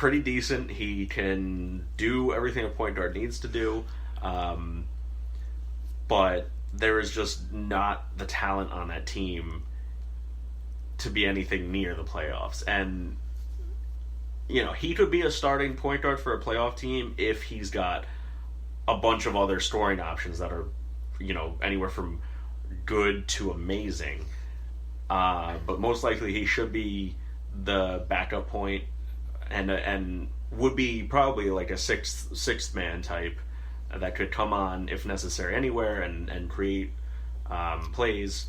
pretty decent. He can do everything a point guard needs to do. But there is just not the talent on that team to be anything near the playoffs. And, he could be a starting point guard for a playoff team if he's got a bunch of other scoring options that are, anywhere from good to amazing. But most likely he should be the backup point and would be probably like a sixth man type that could come on if necessary anywhere and create plays.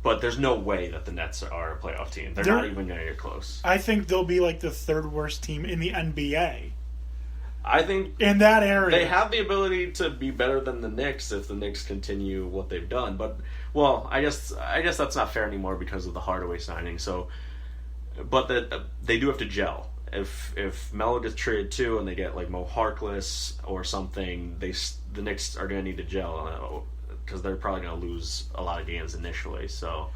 But there's no way that the Nets are a playoff team. They're not even going to get close. I think they'll be like the third worst team in the NBA. I think in that area they have the ability to be better than the Knicks if the Knicks continue what they've done. But I guess that's not fair anymore because of the Hardaway signing. So, but they do have to gel. If Melo gets traded too, and they get like Mo Harkless or something, the Knicks are going to need to gel because they're probably going to lose a lot of games initially. So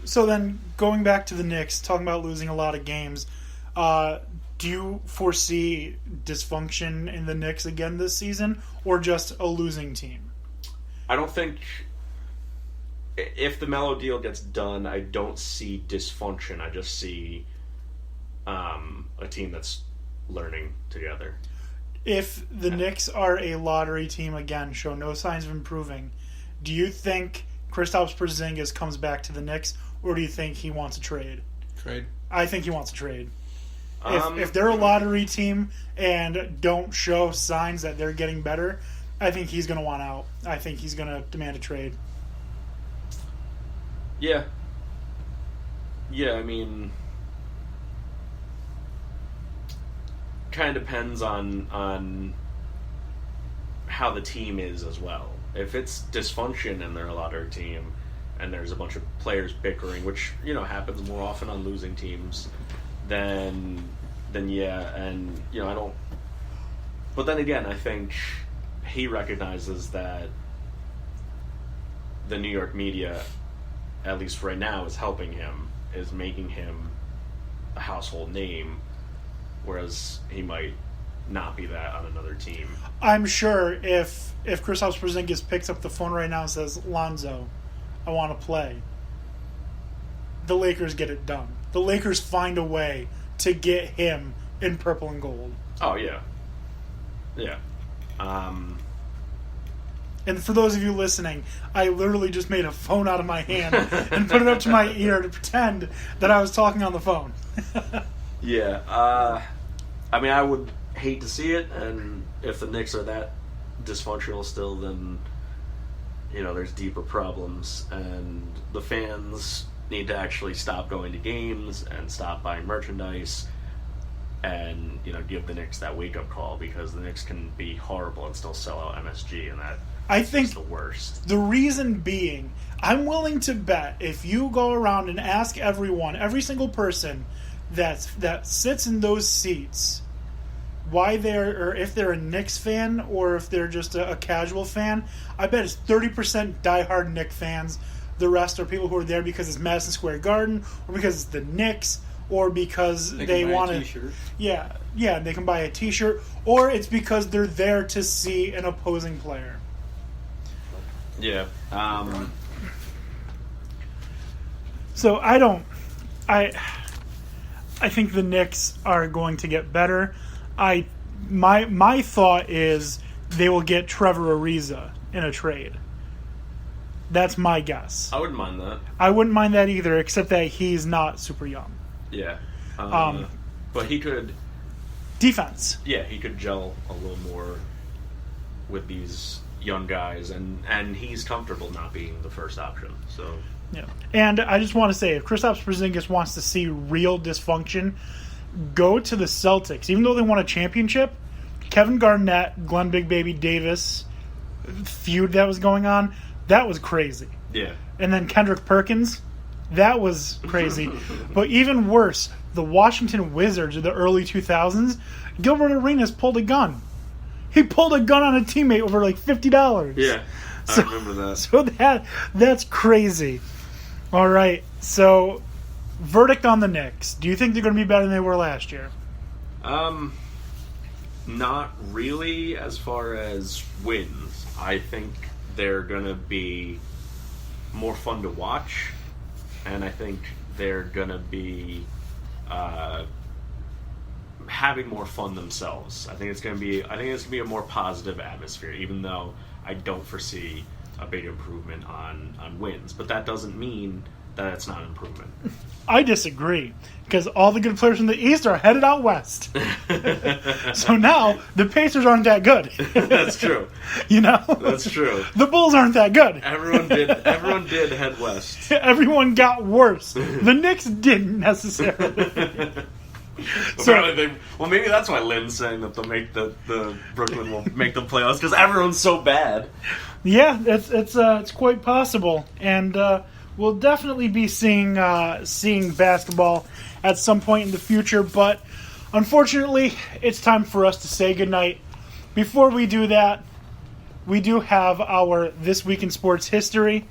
then going back to the Knicks, talking about losing a lot of games. Do you foresee dysfunction in the Knicks again this season, or just a losing team? I don't think if the Melo deal gets done, I don't see dysfunction. I just see a team that's learning together. If the Knicks are a lottery team again, show no signs of improving, do you think Kristaps Porzingis comes back to the Knicks, or do you think he wants a trade? Trade. I think he wants a trade. If they're a lottery team and don't show signs that they're getting better, I think he's going to want out. I think he's going to demand a trade. Yeah. Yeah, I mean, kind of depends on how the team is as well. If it's dysfunction and they're a lottery team and there's a bunch of players bickering, which, happens more often on losing teams, then yeah, and I don't. But then again, I think he recognizes that the New York media, at least right now, is helping him, is making him a household name, whereas he might not be that on another team. I'm sure if Kristaps Porzingis picks up the phone right now and says, "Lonzo, I want to play," the Lakers get it done. The Lakers find a way to get him in purple and gold. Oh, yeah. Yeah. And for those of you listening, I literally just made a phone out of my hand and put it up to my ear to pretend that I was talking on the phone. Yeah. I mean, I would hate to see it, and if the Knicks are that dysfunctional still, then, there's deeper problems, and the fans need to actually stop going to games and stop buying merchandise and, give the Knicks that wake-up call, because the Knicks can be horrible and still sell out MSG, and I think is the worst. The reason being, I'm willing to bet if you go around and ask every single person that sits in those seats, why or if they're a Knicks fan or if they're just a casual fan, I bet it's 30% diehard Knicks fans. The rest are people who are there because it's Madison Square Garden, or because it's the Knicks, or because they want to. Yeah, they can buy a T-shirt, or it's because they're there to see an opposing player. Yeah. So I think the Knicks are going to get better. My thought is they will get Trevor Ariza in a trade. That's my guess. I wouldn't mind that. I wouldn't mind that either, except that he's not super young. Yeah. But he could... Defense. Yeah, he could gel a little more with these young guys, and he's comfortable not being the first option. So yeah. And I just want to say, if Kristaps Porzingis wants to see real dysfunction, go to the Celtics. Even though they won a championship, Kevin Garnett, Glenn Big Baby Davis feud that was going on, that was crazy. Yeah. And then Kendrick Perkins, that was crazy. But even worse, the Washington Wizards of the early 2000s, Gilbert Arenas pulled a gun. He pulled a gun on a teammate over like $50. Yeah, I remember that. So that's crazy. All right, so verdict on the Knicks. Do you think they're going to be better than they were last year? Not really as far as wins. I think they're going to be more fun to watch, and I think they're going to be having more fun themselves. I think it's going to be a more positive atmosphere, even though I don't foresee a big improvement on wins. But that doesn't mean that it's not an improvement. I disagree, because all the good players from the East are headed out west. So now the Pacers aren't that good. That's true. You know? That's true. The Bulls aren't that good. Everyone did head west. Everyone got worse. The Knicks didn't necessarily. So, maybe that's why Lynn's saying that they'll make the Brooklyn will make the playoffs, because everyone's so bad. Yeah, it's quite possible, and we'll definitely be seeing basketball at some point in the future. But unfortunately, it's time for us to say goodnight. Before we do that, we do have our This Week in Sports History.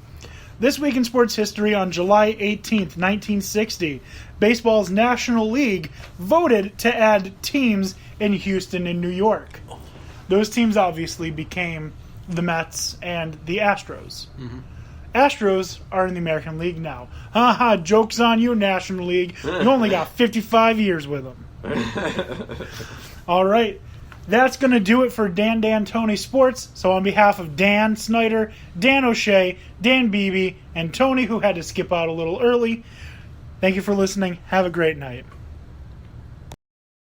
This Week in Sports History on July 18th, 1960, baseball's National League voted to add teams in Houston and New York. Those teams obviously became the Mets and the Astros. Mm-hmm. Astros are in the American League now. Haha, joke's on you, National League. You only got 55 years with them. All right. That's going to do it for Dan Tony Sports. So on behalf of Dan Snyder, Dan O'Shea, Dan Beebe, and Tony, who had to skip out a little early, thank you for listening. Have a great night.